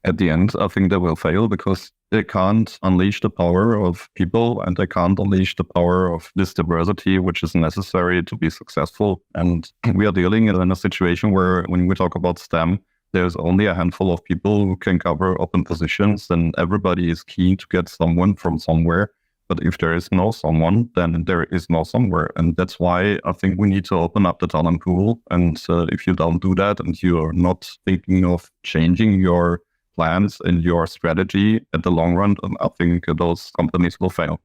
at the end, I think they will fail because they can't unleash the power of people and they can't unleash the power of this diversity, which is necessary to be successful. And we are dealing in a situation where when we talk about STEM, there's only a handful of people who can cover open positions, and everybody is keen to get someone from somewhere. But if there is no someone, then there is no somewhere. And that's why I think we need to open up the talent pool. And if you don't do that and you're not thinking of changing your plans and your strategy at the long run, I think those companies will fail.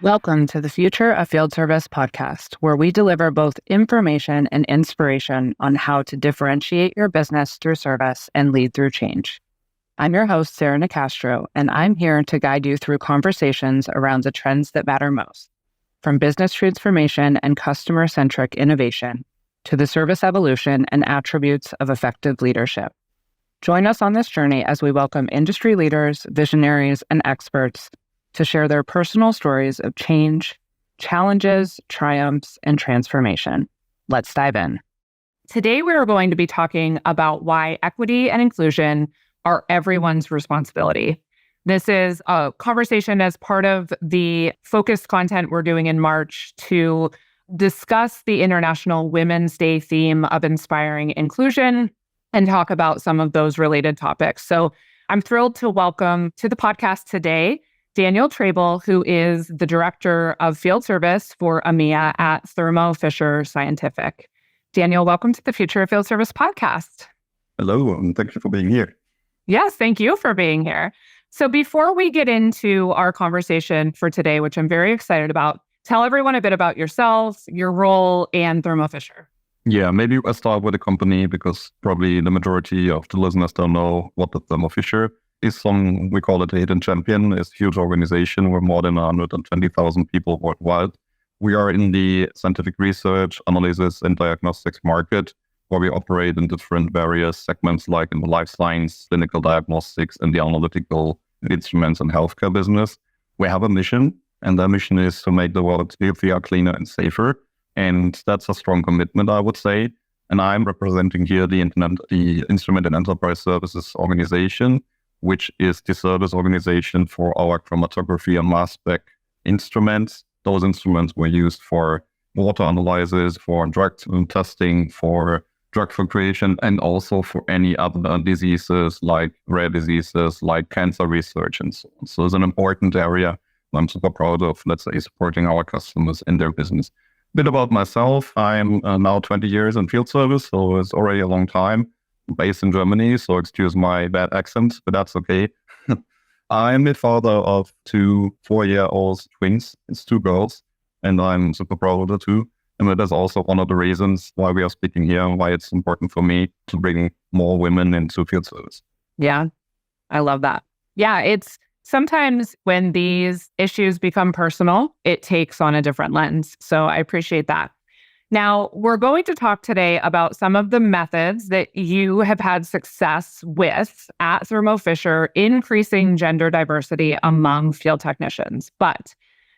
Welcome to the Future of Field Service podcast, where we deliver both information and inspiration on how to differentiate your business through service and lead through change. I'm your host, Sarah Nicastro, and I'm here to guide you through conversations around the trends that matter most, from business transformation and customer-centric innovation to the service evolution and attributes of effective leadership. Join us on this journey as we welcome industry leaders, visionaries, and experts to share their personal stories of change, challenges, triumphs, and transformation. Let's dive in. Today, we are going to be talking about why equity and inclusion are everyone's responsibility. This is a conversation as part of the focused content we're doing in March to discuss the International Women's Day theme of inspiring inclusion and talk about some of those related topics. So I'm thrilled to welcome to the podcast today Daniel Trabel, who is the Director of Field Service for EMEA at Thermo Fisher Scientific. Daniel, welcome to the Future of Field Service podcast. Hello, and thank you for being here. Yes, thank you for being here. So before we get into our conversation for today, which I'm very excited about, tell everyone a bit about yourselves, your role, and Thermo Fisher. Yeah, maybe I'll start with the company because probably the majority of the listeners don't know what the Thermo Fisher is. We call it a hidden champion. It's a huge organization. We're more than 120,000 people worldwide. We are in the scientific research, analysis, and diagnostics market, where we operate in different various segments, like in the life science, clinical diagnostics, and the analytical instruments and healthcare business. We have a mission, and that mission is to make the world healthier, cleaner, and safer. And that's a strong commitment, I would say. And I'm representing here the Instrument and Enterprise Services Organization, which is the service organization for our chromatography and mass spec instruments. Those instruments were used for water analysis, for drug testing, for drug filtration, and also for any other diseases like rare diseases, like cancer research and so on. So it's an important area. I'm super proud of, let's say, supporting our customers in their business. A bit about myself. I'm now 20 years in field service, so it's already a long time. Based in Germany, so excuse my bad accent, but that's okay. I'm the father of two 4-year-old twins. It's 2 girls, and I'm super proud of the two. And that is also one of the reasons why we are speaking here and why it's important for me to bring more women into field service. Yeah, I love that. Yeah, it's sometimes when these issues become personal, it takes on a different lens. So I appreciate that. Now, we're going to talk today about some of the methods that you have had success with at Thermo Fisher, increasing gender diversity among field technicians. But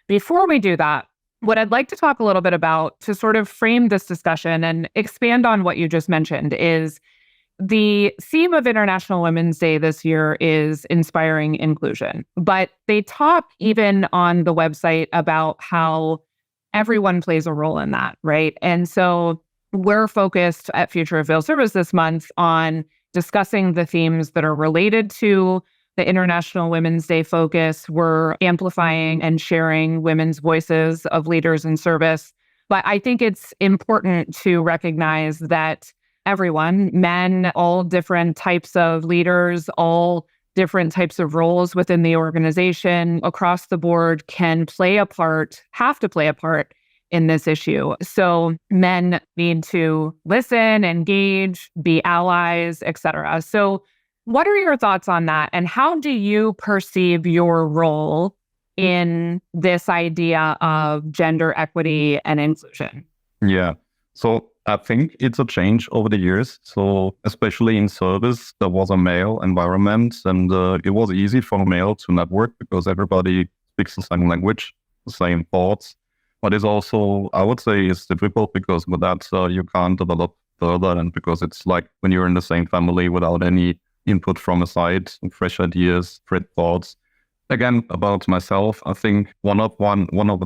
before we do that, what I'd like to talk a little bit about to sort of frame this discussion and expand on what you just mentioned is the theme of International Women's Day this year is inspiring inclusion. But they talk even on the website about how everyone plays a role in that, right? And so we're focused at Future of Field Service this month on discussing the themes that are related to the International Women's Day focus. We're amplifying and sharing women's voices of leaders in service. But I think it's important to recognize that everyone, men, all different types of leaders, all different types of roles within the organization across the board can play a part, have to play a part in this issue. So men need to listen, engage, be allies, etc. So what are your thoughts on that? And how do you perceive your role in this idea of gender equity and inclusion? Yeah. So I think it's a change over the years. So especially in service, there was a male environment, and it was easy for male to network because everybody speaks the same language, the same thoughts. But it's also, I would say, it's difficult because with that, you can't develop further. And because it's like when you're in the same family without any input from a side, fresh ideas, fresh thoughts. Again, about myself, I think one of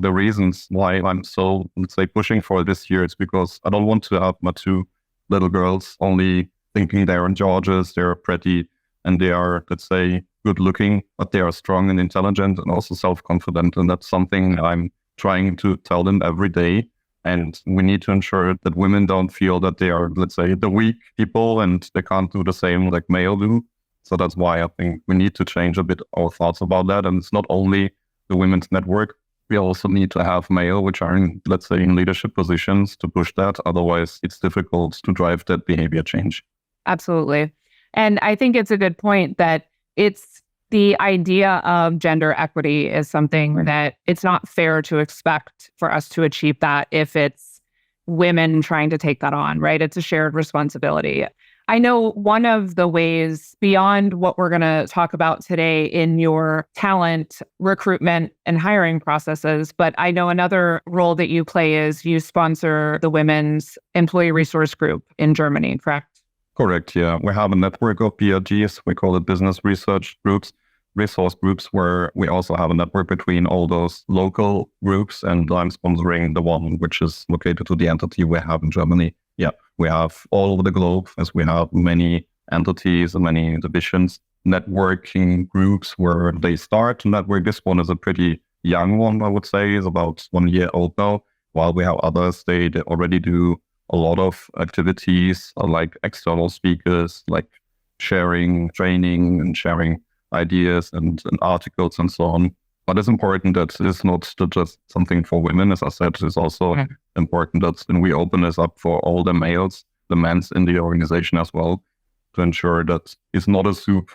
the reasons why I'm so, let's say, pushing for this year is because I don't want to have my two little girls only thinking they're Georges, they're pretty, and they are, let's say, good looking, but they are strong and intelligent and also self-confident. And that's something I'm trying to tell them every day. And we need to ensure that women don't feel that they are, let's say, the weak people and they can't do the same like male do. So that's why I think we need to change a bit our thoughts about that. And it's not only the women's network. We also need to have male, which are in, let's say, in leadership positions to push that. Otherwise, it's difficult to drive that behavior change. Absolutely. And I think it's a good point that it's the idea of gender equity is something that it's not fair to expect for us to achieve that if it's women trying to take that on, right? It's a shared responsibility. I know one of the ways beyond what we're going to talk about today in your talent recruitment and hiring processes, but I know another role that you play is you sponsor the Women's Employee Resource Group in Germany, correct? Correct, yeah. We have a network of BRGs. We call it business resource groups, where we also have a network between all those local groups, and I'm sponsoring the one which is located to the entity we have in Germany. Yeah, we have all over the globe, as we have many entities and many divisions, networking groups where they start to network. This one is a pretty young one, I would say, is about 1 year old now, while we have others, they already do a lot of activities like external speakers, like sharing training and sharing ideas and articles and so on. But it's important that it's not just something for women. As I said, it's also important that when we open this up for all the males, the men in the organization as well, to ensure that it's not a soup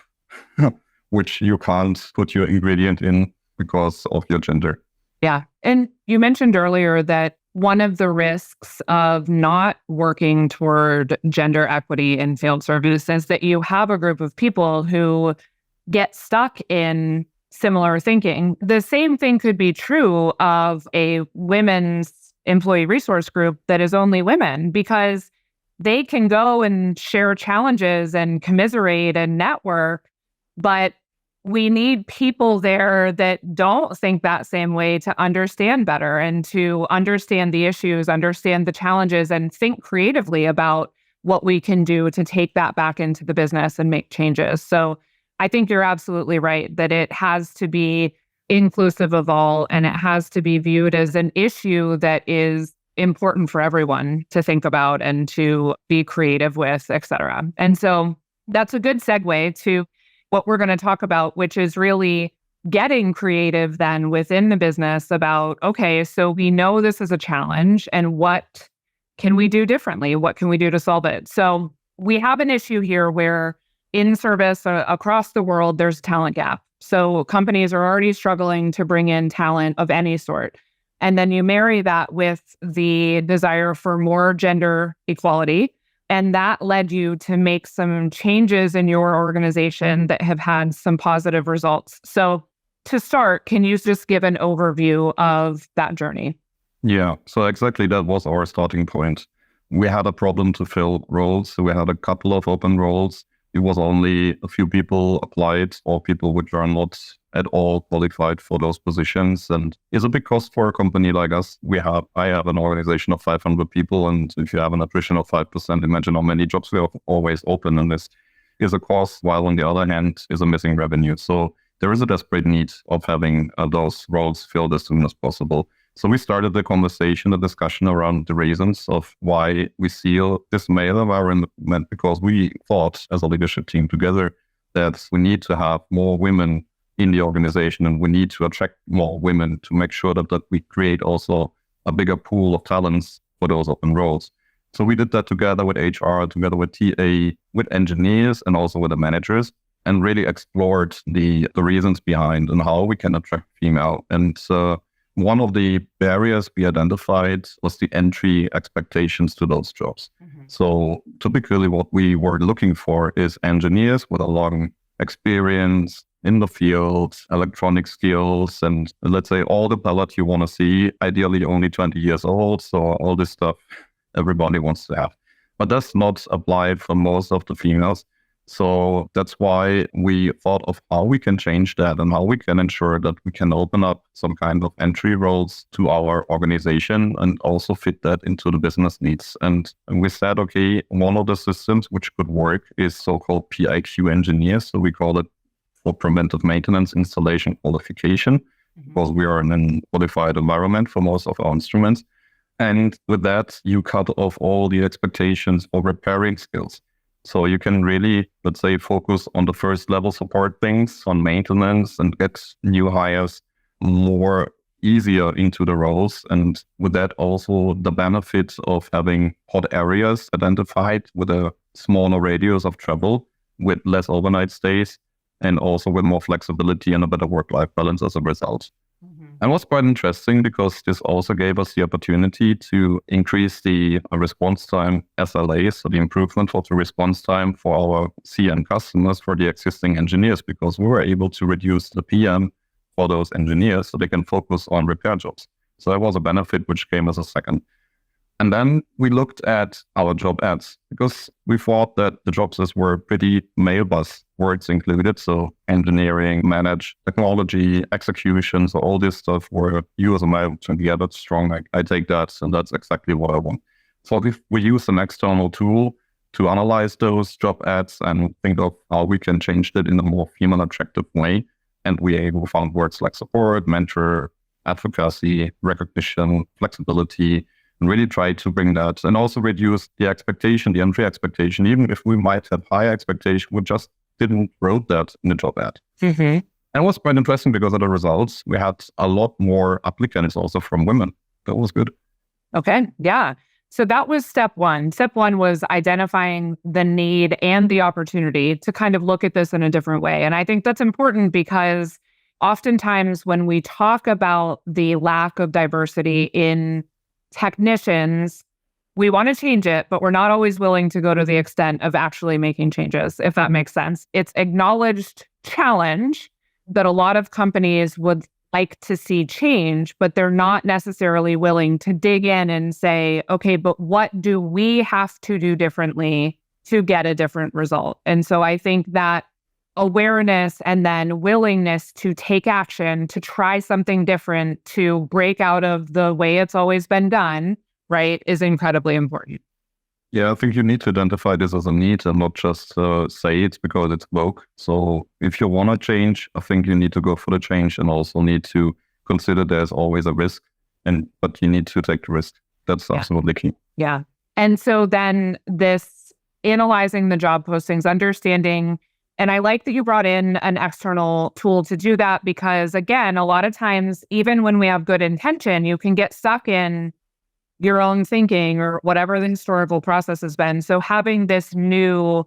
which you can't put your ingredient in because of your gender. Yeah. And you mentioned earlier that one of the risks of not working toward gender equity in field service is that you have a group of people who get stuck in similar thinking. The same thing could be true of a women's employee resource group that is only women, because they can go and share challenges and commiserate and network, but we need people there that don't think that same way to understand better and to understand the issues, understand the challenges, and think creatively about what we can do to take that back into the business and make changes. So I think you're absolutely right that it has to be inclusive of all, and it has to be viewed as an issue that is important for everyone to think about and to be creative with, et cetera. And so that's a good segue to what we're going to talk about, which is really getting creative then within the business about, okay, so we know this is a challenge, and what can we do differently? What can we do to solve it? So we have an issue here where in service across the world, there's a talent gap. So companies are already struggling to bring in talent of any sort. And then you marry that with the desire for more gender equality. And that led you to make some changes in your organization that have had some positive results. So to start, can you just give an overview of that journey? Yeah, so exactly that was our starting point. We had a problem to fill roles. So we had a couple of open roles. It was only a few people applied, or people which are not at all qualified for those positions. And it's a big cost for a company like us. I have an organization of 500 people, and if you have an attrition of 5%, imagine how many jobs we have always open. And this is a cost, while on the other hand is a missing revenue. So there is a desperate need of having those roles filled as soon as possible. So we started the conversation, the discussion around the reasons of why we see this male environment, because we thought as a leadership team together that we need to have more women in the organization, and we need to attract more women to make sure that we create also a bigger pool of talents for those open roles. So we did that together with HR, together with TA, with engineers, and also with the managers, and really explored the reasons behind and how we can attract female. And one of the barriers we identified was the entry expectations to those jobs. So typically what we were looking for is engineers with a long experience in the field, electronic skills, and let's say all the palette you want to see, ideally only 20 years old. So all this stuff everybody wants to have. But that's not applied for most of the females. So that's why we thought of how we can change that and how we can ensure that we can open up some kind of entry roles to our organization and also fit that into the business needs. And we said, okay, one of the systems which could work is so-called PIQ engineers. So we call it for preventive maintenance installation qualification, because we are in a qualified environment for most of our instruments. And with that, you cut off all the expectations for repairing skills. So you can really, let's say, focus on the first level support things, on maintenance, and get new hires more easier into the roles. And with that, also the benefit of having hot areas identified with a smaller radius of travel, with less overnight stays, and also with more flexibility and a better work-life balance as a result. And it was quite interesting because this also gave us the opportunity to increase the response time SLA, so the improvement of the response time for our CM customers for the existing engineers, because we were able to reduce the PM for those engineers so they can focus on repair jobs. So that was a benefit which came as a second. And then we looked at our job ads because we thought that the jobs were pretty male buzz words included. So engineering, manage, technology, execution. So all this stuff where you as a male can get it strong. I take that, and that's exactly what I want. So we use an external tool to analyze those job ads and think of how we can change it in a more female attractive way. And we found words like support, mentor, advocacy, recognition, flexibility, and really try to bring that and also reduce the expectation, the entry expectation. Even if we might have higher expectation, we just didn't wrote that in the job ad. And it was quite interesting because of the results. We had a lot more applicants also from women. That was good. Okay. Yeah. So that was step one. Step one was identifying the need and the opportunity to kind of look at this in a different way. And I think that's important because oftentimes when we talk about the lack of diversity in technicians, we want to change it, but we're not always willing to go to the extent of actually making changes, if that makes sense. It's acknowledged challenge that a lot of companies would like to see change, but they're not necessarily willing to dig in and say, okay, but what do we have to do differently to get a different result? And so I think that awareness and then willingness to take action, to try something different, to break out of the way it's always been done, right, is incredibly important. Yeah, I think you need to identify this as a need and not just say it's because it's woke. So if you want to change, I think you need to go for the change and also need to consider there's always a risk, but you need to take the risk. That's absolutely key. Yeah. And so then this analyzing the job postings, understanding. And I like that you brought in an external tool to do that because, again, a lot of times, even when we have good intention, you can get stuck in your own thinking or whatever the historical process has been. So having this new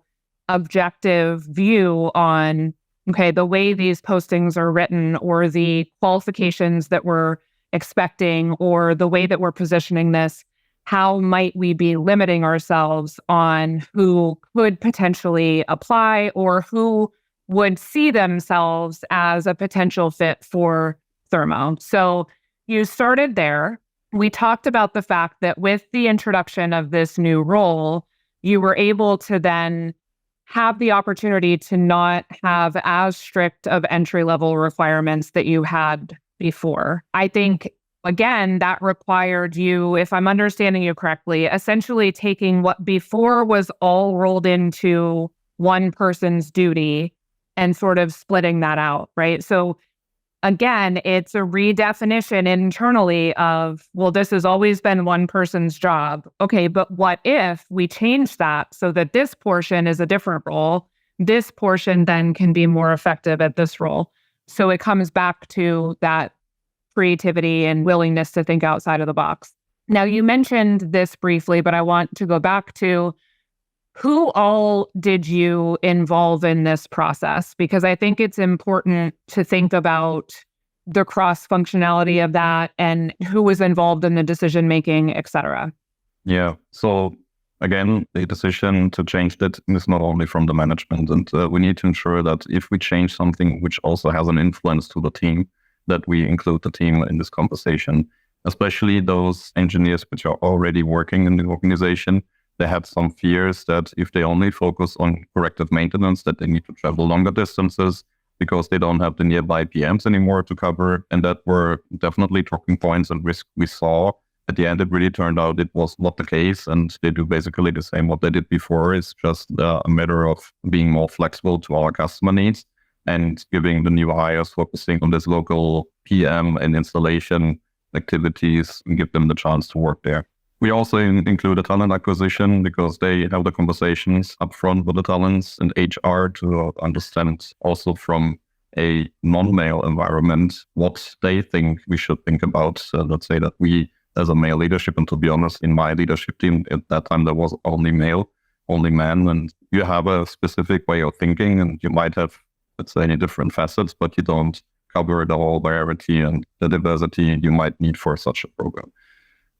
objective view on, okay, the way these postings are written or the qualifications that we're expecting or the way that we're positioning this, how might we be limiting ourselves on who could potentially apply or who would see themselves as a potential fit for Thermo? So you started there. We talked about the fact that with the introduction of this new role, you were able to then have the opportunity to not have as strict of entry-level requirements that you had before. I think, again, that required you, if I'm understanding you correctly, essentially taking what before was all rolled into one person's duty and sort of splitting that out, right? So again, it's a redefinition internally of, well, this has always been one person's job. Okay, but what if we change that so that this portion is a different role? This portion then can be more effective at this role. So it comes back to that creativity and willingness to think outside of the box. Now, you mentioned this briefly, but I want to go back to who all did you involve in this process? Because I think it's important to think about the cross functionality of that and who was involved in the decision making, et cetera? Yeah. So again, the decision to change that is not only from the management, and we need to ensure that if we change something which also has an influence to the team, that we include the team in this conversation, especially those engineers which are already working in the organization. They have some fears that if they only focus on corrective maintenance, that they need to travel longer distances because they don't have the nearby PMs anymore to cover. And that were definitely talking points and risks we saw. At the end, it really turned out it was not the case, and they do basically the same what they did before. It's just a matter of being more flexible to our customer needs and giving the new hires focusing on this local PM and installation activities and give them the chance to work there. We also include a talent acquisition because they have the conversations upfront with the talents and HR to understand also from a non-male environment what they think we should think about. Let's say that we, as a male leadership, and to be honest, in my leadership team at that time, there was only men, and you have a specific way of thinking, and you might have, let's say, any different facets, but you don't cover the whole variety and the diversity you might need for such a program.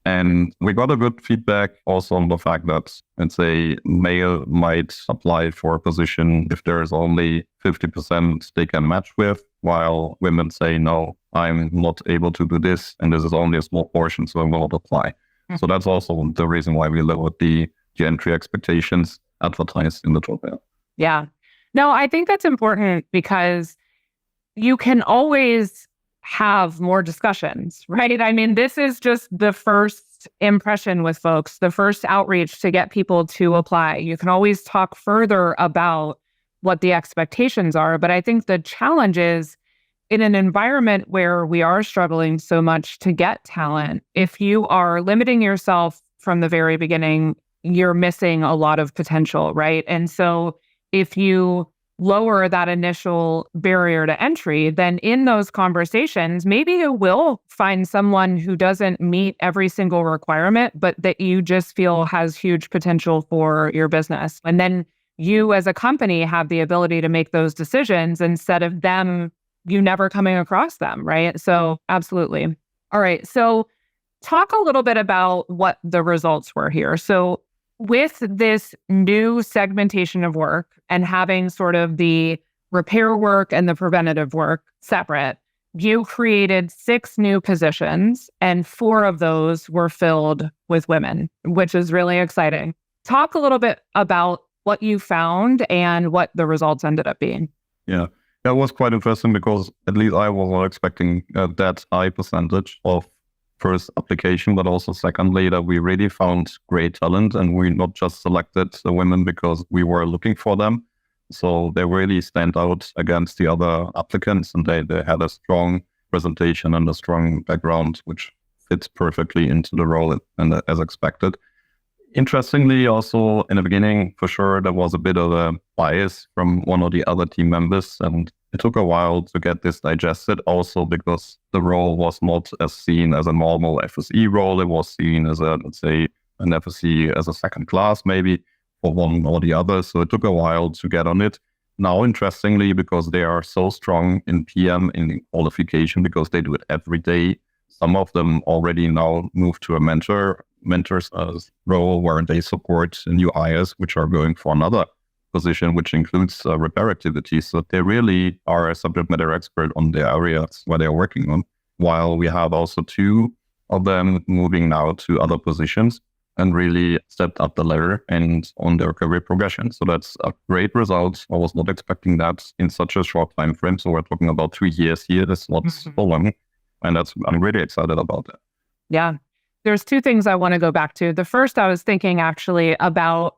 And we got a good feedback also on the fact that, let's say, male might apply for a position if there's only 50% they can match with, while women say, no, I'm not able to do this, and this is only a small portion, so I will not apply. Mm-hmm. So that's also the reason why we lowered the entry expectations advertised in the job ad. Yeah. No, I think that's important because you can always have more discussions, right? I mean, this is just the first impression with folks, the first outreach to get people to apply. You can always talk further about what the expectations are. But I think the challenge is in an environment where we are struggling so much to get talent, if you are limiting yourself from the very beginning, you're missing a lot of potential, right? And so if you lower that initial barrier to entry, then in those conversations, maybe you will find someone who doesn't meet every single requirement, but that you just feel has huge potential for your business. And then you as a company have the ability to make those decisions instead of you never coming across them, right? So absolutely. All right. So talk a little bit about what the results were here. So with this new segmentation of work and having sort of the repair work and the preventative work separate, you created 6 new positions and 4 of those were filled with women, which is really exciting. Talk a little bit about what you found and what the results ended up being. Yeah, that was quite interesting because at least I was not expecting that high percentage of first application, but also secondly, that we really found great talent and we not just selected the women because we were looking for them. So they really stand out against the other applicants and they had a strong presentation and a strong background, which fits perfectly into the role and as expected. Interestingly, also in the beginning, for sure, there was a bit of a bias from one or the other team members, and it took a while to get this digested also because the role was not as seen as a normal FSE role. It was seen as an FSE as a second class, maybe for one or the other. So it took a while to get on it. Now, interestingly, because they are so strong in PM, in qualification, because they do it every day, some of them already now move to a mentor's role where they support new hires, which are going for another position, which includes repair activities. So they really are a subject matter expert on the areas where they're working on, while we have also 2 of them moving now to other positions and really stepped up the ladder and on their career progression. So that's a great result. I was not expecting that in such a short time frame. So we're talking about 3 years here. That's not so long. And I'm really excited about that. Yeah. There's 2 things I want to go back to. The first, I was thinking actually about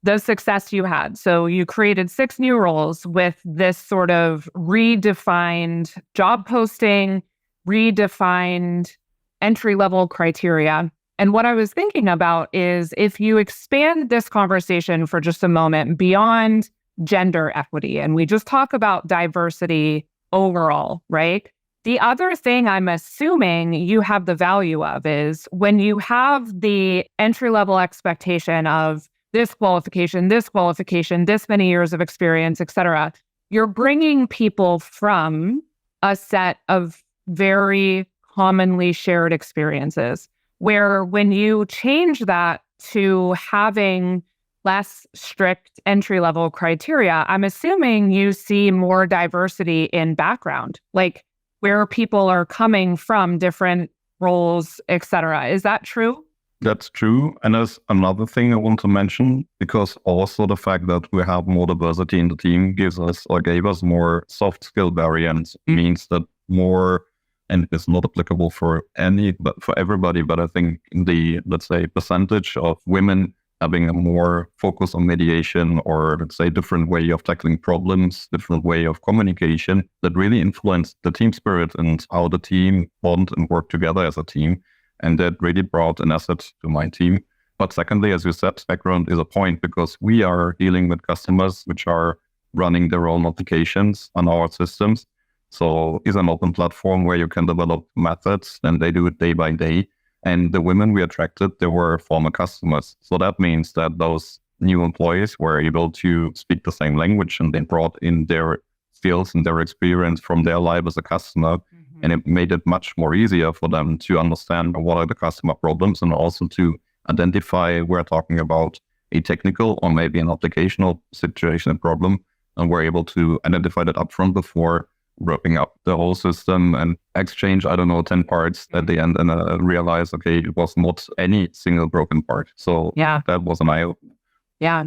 the success you had. So you created 6 new roles with this sort of redefined job posting, redefined entry-level criteria. And what I was thinking about is if you expand this conversation for just a moment beyond gender equity, and we just talk about diversity overall, right? The other thing I'm assuming you have the value of is when you have the entry-level expectation of this qualification, this many years of experience, et cetera, you're bringing people from a set of very commonly shared experiences, where when you change that to having less strict entry-level criteria, I'm assuming you see more diversity in background, like where people are coming from, different roles, et cetera. Is that true? That's true. And there's another thing I want to mention, because also the fact that we have more diversity in the team gives us or gave us more soft skill variants, means that more, and it's not applicable for but for everybody, but I think the, let's say, percentage of women having a more focus on mediation, or let's say different way of tackling problems, different way of communication, that really influenced the team spirit and how the team bond and work together as a team. And that really brought an asset to my team. But secondly, as you said, background is a point, because we are dealing with customers which are running their own applications on our systems. So it's an open platform where you can develop methods, and they do it day by day. And the women we attracted, they were former customers. So that means that those new employees were able to speak the same language, and they brought in their skills and their experience from their life as a customer. And it made it much more easier for them to understand what are the customer problems, and also to identify we're talking about a technical or maybe an applicational situation and problem. And we're able to identify that upfront before wrapping up the whole system and exchange, 10 parts at the end, and realize, okay, it was not any single broken part. So that was an eye-opener. Yeah.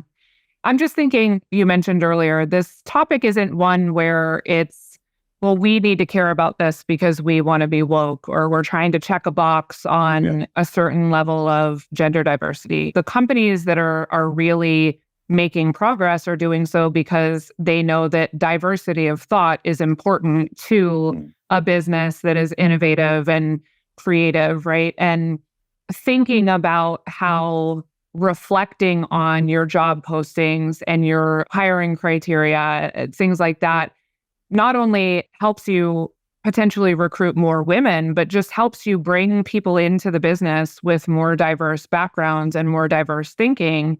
I'm just thinking, you mentioned earlier, this topic isn't one where it's, well, we need to care about this because we want to be woke, or we're trying to check a box on a certain level of gender diversity. The companies that are really making progress are doing so because they know that diversity of thought is important to a business that is innovative and creative, right? And thinking about how reflecting on your job postings and your hiring criteria, things like that, not only helps you potentially recruit more women, but just helps you bring people into the business with more diverse backgrounds and more diverse thinking,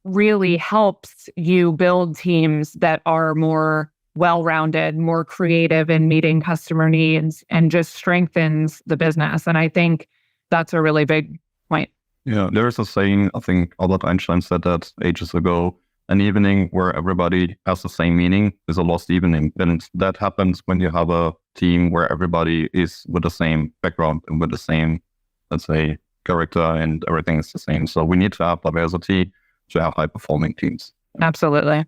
really helps you build teams that are more well-rounded, more creative in meeting customer needs, and just strengthens the business. And I think that's a really big point. Yeah, there's a saying, I think Albert Einstein said that ages ago, an evening where everybody has the same meaning is a lost evening. And that happens when you have a team where everybody is with the same background and with the same, let's say, character, and everything is the same. So we need to have diversity to have high-performing teams. Absolutely.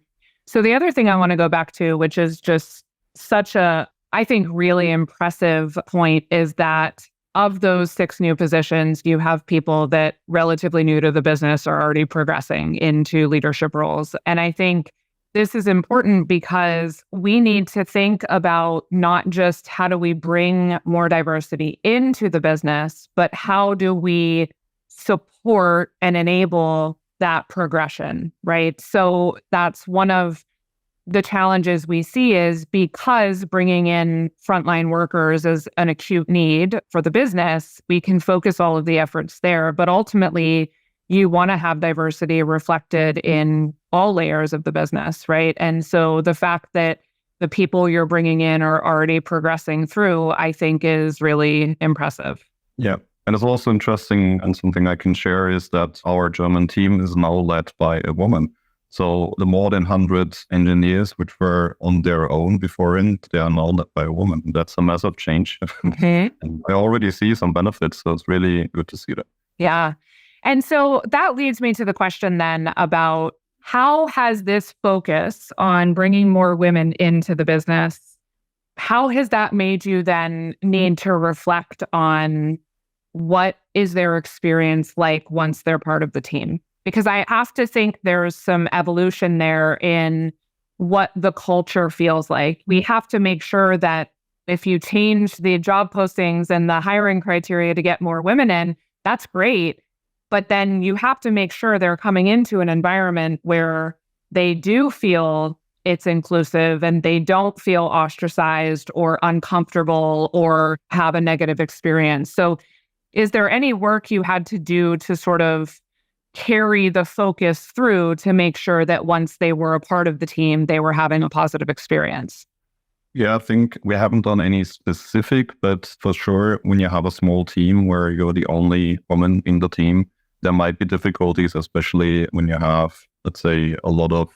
So the other thing I want to go back to, which is just such a, I think, really impressive point, is that of those 6 new positions, you have people that relatively new to the business are already progressing into leadership roles. And I think this is important because we need to think about not just how do we bring more diversity into the business, but how do we support and enable that progression, right? So that's one of the challenges we see, is because bringing in frontline workers is an acute need for the business, we can focus all of the efforts there. But ultimately, you want to have diversity reflected in all layers of the business, right? And so the fact that the people you're bringing in are already progressing through, I think, is really impressive. Yeah. And it's also interesting, and something I can share, is that our German team is now led by a woman. So the more than 100 engineers which were on their own beforehand, they are now led by a woman. That's a massive change. And I already see some benefits, so it's really good to see that. Yeah. And so that leads me to the question then about how has this focus on bringing more women into the business, how has that made you then need to reflect on what is their experience like once they're part of the team? Because I have to think there's some evolution there in what the culture feels like. We have to make sure that if you change the job postings and the hiring criteria to get more women in, that's great. But then you have to make sure they're coming into an environment where they do feel it's inclusive and they don't feel ostracized or uncomfortable or have a negative experience. So is there any work you had to do to sort of carry the focus through to make sure that once they were a part of the team, they were having a positive experience? Yeah, I think we haven't done any specific, but for sure, when you have a small team where you're the only woman in the team, there might be difficulties, especially when you have, let's say, a lot of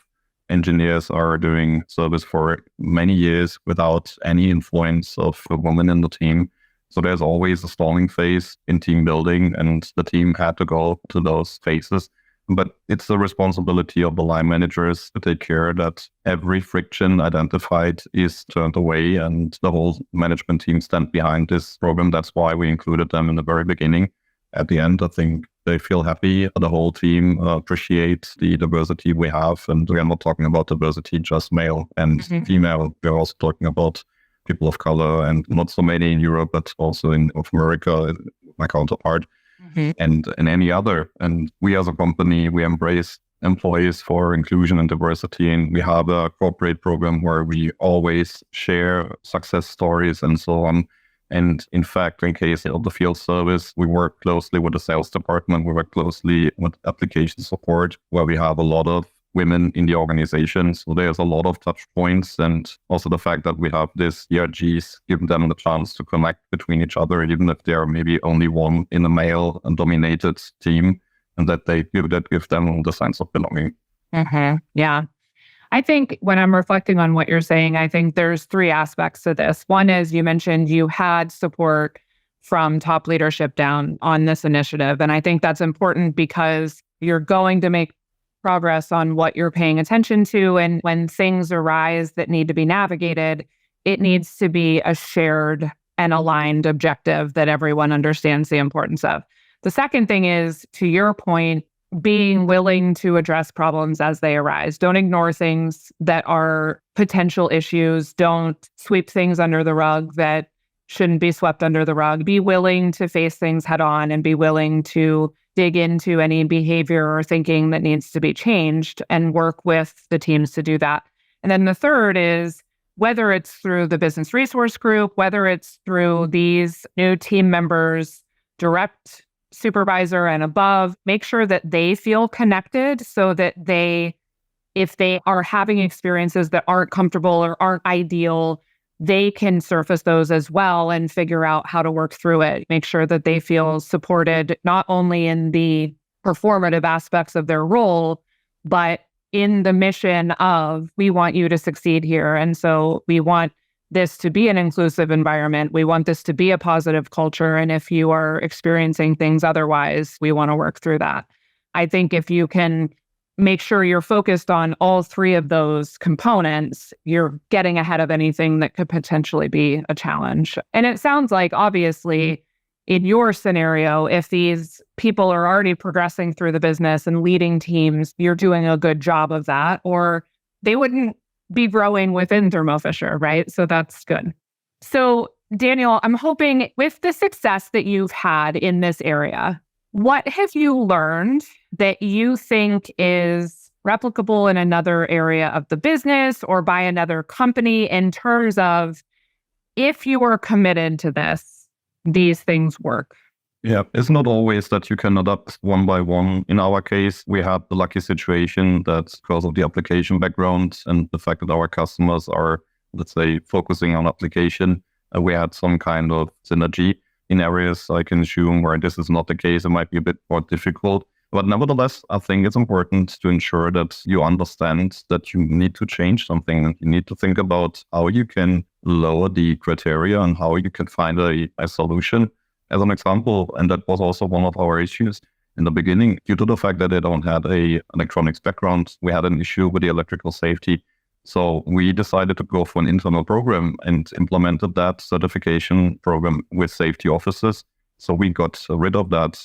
engineers are doing service for many years without any influence of a woman in the team. So there's always a stalling phase in team building, and the team had to go to those phases. But it's the responsibility of the line managers to take care that every friction identified is turned away, and the whole management team stand behind this program. That's why we included them in the very beginning. At the end, I think they feel happy. The whole team appreciates the diversity we have. And we are not talking about diversity, just male and female. We're also talking about people of color, and not so many in Europe, but also in North America, my counterpart. And any other. And we as a company, we embrace employees for inclusion and diversity. And we have a corporate program where we always share success stories and so on. And in fact, in case of the field service, we work closely with the sales department. We work closely with application support, where we have a lot of women in the organization. So there's a lot of touch points, and also the fact that we have this ERGs, giving them the chance to connect between each other, even if they're maybe only one in a male and dominated team, and that give them the sense of belonging. Yeah. I think when I'm reflecting on what you're saying, I think there's three aspects to this. One is, you mentioned you had support from top leadership down on this initiative. And I think that's important because you're going to make progress on what you're paying attention to. And when things arise that need to be navigated, it needs to be a shared and aligned objective that everyone understands the importance of. The second thing is, to your point, being willing to address problems as they arise. Don't ignore things that are potential issues. Don't sweep things under the rug that shouldn't be swept under the rug. Be willing to face things head on, and be willing to dig into any behavior or thinking that needs to be changed, and work with the teams to do that. And then the third is, whether it's through the business resource group, whether it's through these new team members, direct supervisor and above, make sure that they feel connected, so that if they are having experiences that aren't comfortable or aren't ideal, they can surface those as well and figure out how to work through it. Make sure that they feel supported, not only in the performative aspects of their role, but in the mission of, we want you to succeed here. And so we want this to be an inclusive environment. We want this to be a positive culture. And if you are experiencing things otherwise, we want to work through that. I think if you can make sure you're focused on all three of those components, you're getting ahead of anything that could potentially be a challenge. And it sounds like, obviously, in your scenario, if these people are already progressing through the business and leading teams, you're doing a good job of that, or they wouldn't be growing within Thermo Fisher, right? So that's good. So Daniel, I'm hoping, with the success that you've had in this area, what have you learned that you think is replicable in another area of the business or by another company, in terms of, if you are committed to this, these things work? Yeah, it's not always that you can adapt one by one. In our case, we had the lucky situation that, because of the application background and the fact that our customers are, let's say, focusing on application, we had some kind of synergy. In areas I can assume where this is not the case, it might be a bit more difficult. But nevertheless, I think it's important to ensure that you understand that you need to change something. You need to think about how you can lower the criteria and how you can find a solution. As an example, and that was also one of our issues in the beginning, due to the fact that they don't have an electronics background, we had an issue with the electrical safety. So we decided to go for an internal program and implemented that certification program with safety officers. So we got rid of that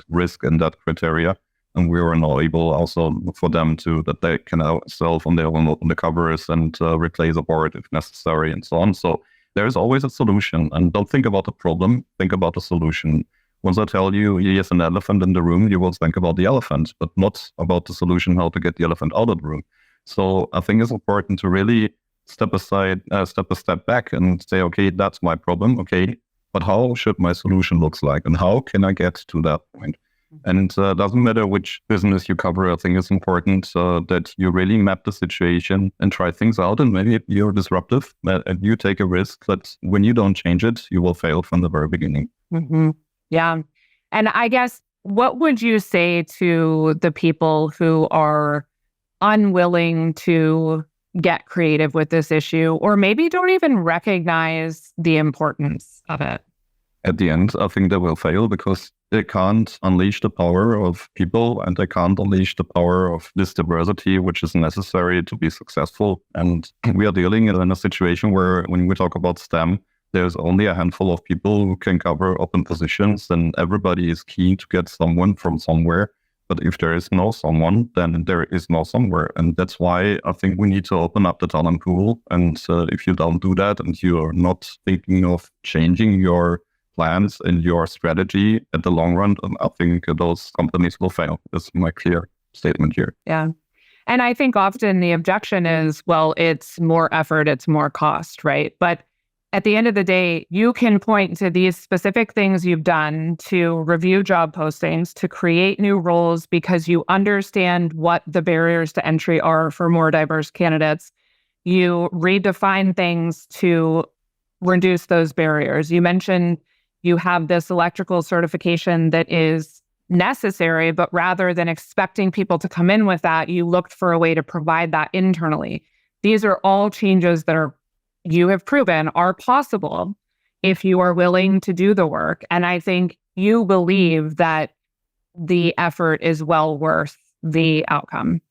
risk and that criteria. And we were now able also for them that they can self on their own open the covers and replace a board if necessary and so on. So there is always a solution. And don't think about the problem, think about the solution. Once I tell you here's an elephant in the room, you will think about the elephant, but not about the solution, how to get the elephant out of the room. So I think it's important to really step a step back and say, okay, that's my problem. Okay, but how should my solution looks like, and how can I get to that point? And doesn't matter which business you cover, I think it's important that you really map the situation and try things out. And maybe you're disruptive and you take a risk that when you don't change it, you will fail from the very beginning. Mm-hmm. Yeah. And I guess, what would you say to the people who are unwilling to get creative with this issue, or maybe don't even recognize the importance of it? At the end, I think they will fail because they can't unleash the power of people and they can't unleash the power of this diversity, which is necessary to be successful. And we are dealing in a situation where when we talk about STEM, there's only a handful of people who can cover open positions, and everybody is keen to get someone from somewhere. But if there is no someone, then there is no somewhere. And that's why I think we need to open up the talent pool. And if you don't do that and you're not thinking of changing your plans and your strategy at the long run, I think those companies will fail. That's my clear statement here. Yeah. And I think often the objection is, well, it's more effort, it's more cost, right? But at the end of the day, you can point to these specific things you've done to review job postings, to create new roles because you understand what the barriers to entry are for more diverse candidates. You redefine things to reduce those barriers. You mentioned you have this electrical certification that is necessary, but rather than expecting people to come in with that, you looked for a way to provide that internally. These are all changes that you have proven are possible if you are willing to do the work. And I think you believe that the effort is well worth the outcome.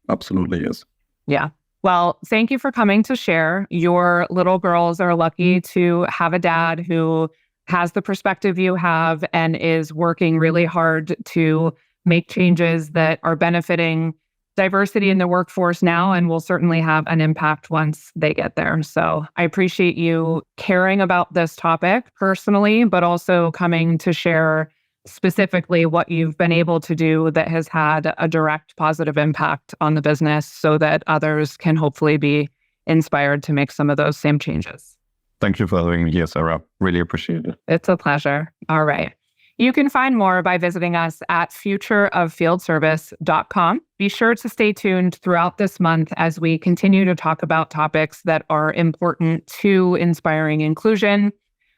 Absolutely, yes. Yeah. Well, thank you for coming to share. Your little girls are lucky to have a dad who has the perspective you have and is working really hard to make changes that are benefiting diversity in the workforce now and will certainly have an impact once they get there. So I appreciate you caring about this topic personally, but also coming to share specifically what you've been able to do that has had a direct positive impact on the business so that others can hopefully be inspired to make some of those same changes. Thank you for having me here, Sarah. Really appreciate it. It's a pleasure. All right. You can find more by visiting us at futureoffieldservice.com. Be sure to stay tuned throughout this month as we continue to talk about topics that are important to inspiring inclusion.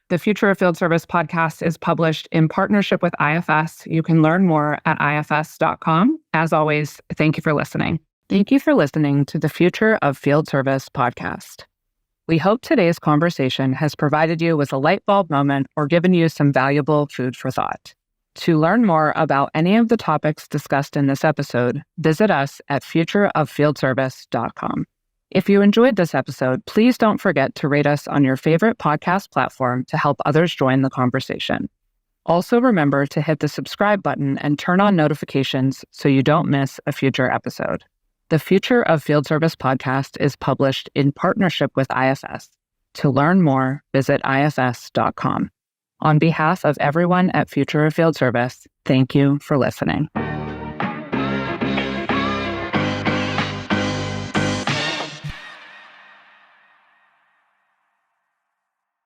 The Future of Field Service podcast is published in partnership with IFS. You can learn more at ifs.com. As always, thank you for listening. Thank you for listening to the Future of Field Service podcast. We hope today's conversation has provided you with a light bulb moment or given you some valuable food for thought. To learn more about any of the topics discussed in this episode, visit us at futureoffieldservice.com. If you enjoyed this episode, please don't forget to rate us on your favorite podcast platform to help others join the conversation. Also remember to hit the subscribe button and turn on notifications so you don't miss a future episode. The Future of Field Service podcast is published in partnership with IFS. To learn more, visit ifs.com. On behalf of everyone at Future of Field Service, thank you for listening.